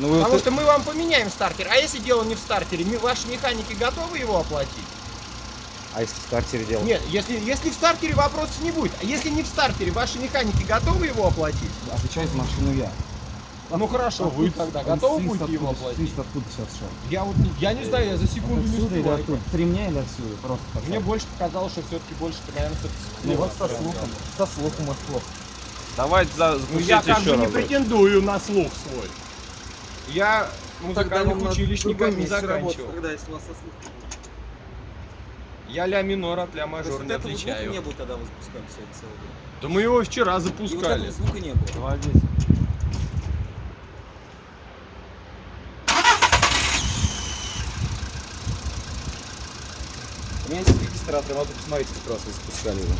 Ну, Потому что мы вам поменяем стартер. А если дело не в стартере, ваши механики готовы его оплатить? А если в стартере дело? Нет, если в стартере вопросов не будет. А если не в стартере, ваши механики готовы его оплатить? Отвечаю за машину я. Ну хорошо, вы тогда готовы будете его оплатить? Свист откуда сейчас шел? Я не знаю, я за секунду не Отсюда или успеваю. оттуда? С ремня или отсюда? Просто так. Мне больше показалось, что все-таки больше, наверное, все-таки Ну вот со слухом. Со слухом от плохо. Давайте Ну запустите я как еще же не раз. претендую на слух свой. Я музыкальных вам училищ надо никак не другое место работать, заканчивал. Тогда, если у вас со слухом. Я ля минор от ля мажор Вот не этого звука отличаю. не было, когда вы запускали сегодня целый день. Да мы его вчера И вот запускали. этого звука не было. 2:10. У меня есть регистратор, надо посмотреть, как раз вы запускали его.